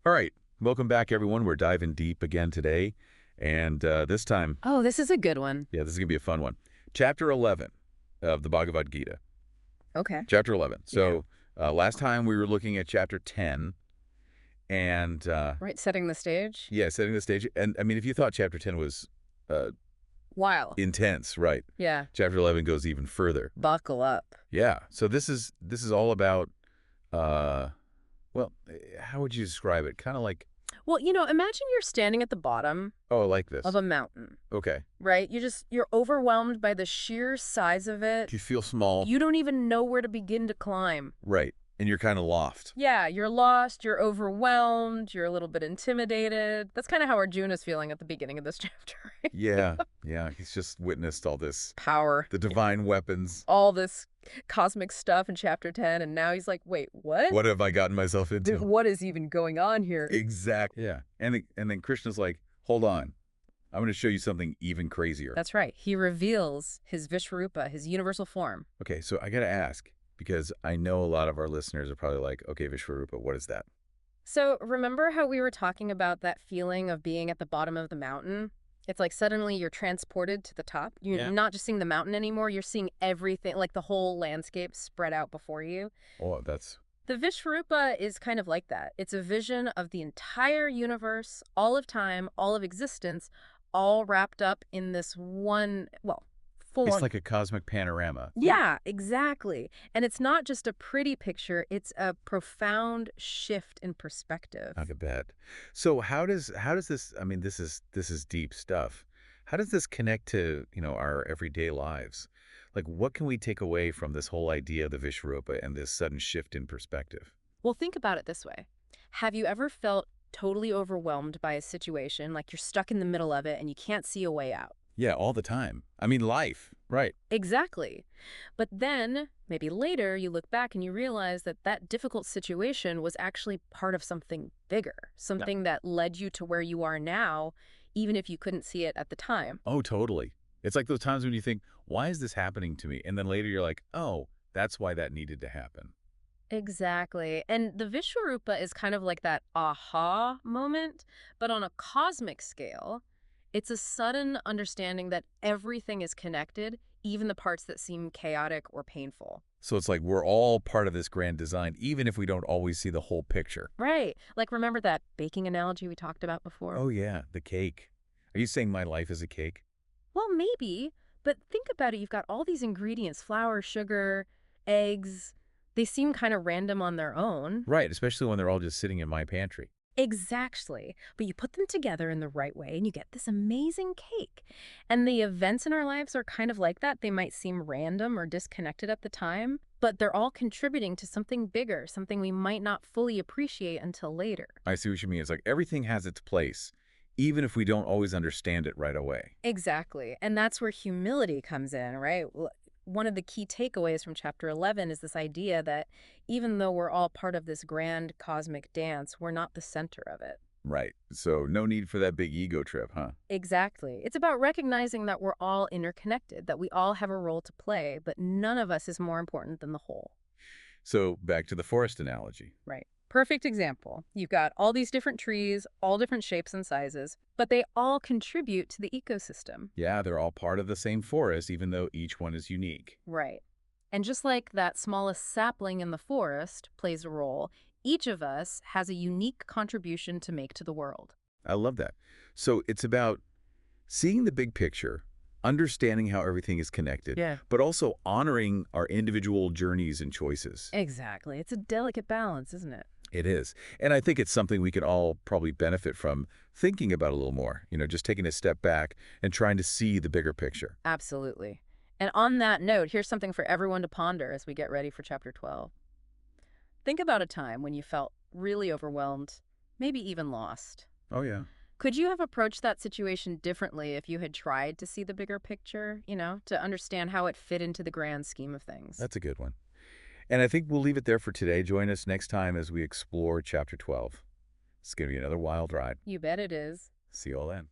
All right, welcome back, everyone. We're diving deep again today, and this time, Oh, this is a good one. yeah, this is gonna be a fun one. Chapter 11 of the Bhagavad Gita. Okay. Chapter 11. Yeah. So last time we were looking at chapter 10, and Right, setting the stage. yeah, setting the stage. And I mean, if you thought chapter 10 was uh, Wow. intense, right? Yeah. Chapter 11 goes even further. Buckle up. Yeah. So this is all about, uh, well, how would you describe it? Kind of like, Well, imagine you're standing at the bottom oh, I like of this. a mountain, Okay. right? You're overwhelmed by the sheer size of it. You feel small. You don't even know where to begin to climb. Right. And you're kind of lost. Yeah, you're lost, you're overwhelmed, you're a little bit intimidated. That's kind of how Arjuna's feeling at the beginning of this chapter, right? Yeah, yeah. He's just witnessed all this, Power, the divine weapons. all this cosmic stuff in chapter 10, and now he's like, wait, what? What have I gotten myself Dude, into? what is even going on here? Exactly. Yeah. And then Krishna's like, hold on. I'm going to show you something even crazier. That's right. He reveals his Vishwaroopa, his universal form. Okay, so I got to ask, because I know a lot of our listeners are probably like, okay, Vishwaroopa, what is that? So remember how we were talking about that feeling of being at the bottom of the mountain? It's like suddenly you're transported to the top. You're Yeah. not just seeing the mountain anymore. You're seeing everything, like the whole landscape spread out before you. Oh, that's, The Vishwaroopa is kind of like that. It's a vision of the entire universe, all of time, all of existence, all wrapped up in this one, well, form. it's like a cosmic panorama. Yeah, exactly. And it's not just a pretty picture, it's a profound shift in perspective. I could bet. So how does this, I mean, this is deep stuff. How does this connect to, our everyday lives? Like, what can we take away from this whole idea of the Vishwarupa and this sudden shift in perspective? Well, think about it this way. Have you ever felt totally overwhelmed by a situation, like you're stuck in the middle of it and you can't see a way out? Yeah, all the time. I mean, life. Right. Exactly. But then, maybe later, you look back and you realize that that difficult situation was actually part of something bigger, something that led you to where you are now, even if you couldn't see it at the time. Oh, totally. It's like those times when you think, why is this happening to me? And then later you're like, oh, that's why that needed to happen. Exactly. And the Vishwarupa is kind of like that aha moment, but on a cosmic scale. It's a sudden understanding that everything is connected, even the parts that seem chaotic or painful. So it's like we're all part of this grand design, even if we don't always see the whole picture. Right. Like, remember that baking analogy we talked about before? Oh, yeah, the cake. Are you saying my life is a cake? Well, maybe, but think about it. You've got all these ingredients, flour, sugar, eggs. They seem kind of random on their own. Right, especially when they're all just sitting in my pantry. Exactly. But you put them together in the right way and you get this amazing cake. And the events in our lives are kind of like that. They might seem random or disconnected at the time, but they're all contributing to something bigger, something we might not fully appreciate until later. I see what you mean. It's like everything has its place, even if we don't always understand it right away. Exactly. And that's where humility comes in, right? One of the key takeaways from chapter 11 is this idea that even though we're all part of this grand cosmic dance, we're not the center of it. Right. So no need for that big ego trip, huh? Exactly. It's about recognizing that we're all interconnected, that we all have a role to play, but none of us is more important than the whole. So back to the forest analogy. Right. Perfect example. You've got all these different trees, all different shapes and sizes, but they all contribute to the ecosystem. Yeah, they're all part of the same forest, even though each one is unique. Right. And just like that smallest sapling in the forest plays a role, each of us has a unique contribution to make to the world. I love that. So it's about seeing the big picture, understanding how everything is connected, Yeah. but also honoring our individual journeys and choices. Exactly. It's a delicate balance, isn't it? It is. And I think it's something we can all probably benefit from thinking about a little more, just taking a step back and trying to see the bigger picture. Absolutely. And on that note, here's something for everyone to ponder as we get ready for chapter 12. Think about a time when you felt really overwhelmed, maybe even lost. Oh, yeah. Could you have approached that situation differently if you had tried to see the bigger picture, to understand how it fit into the grand scheme of things? That's a good one. And I think we'll leave it there for today. Join us next time as we explore chapter 12. It's going to be another wild ride. You bet it is. See you all then.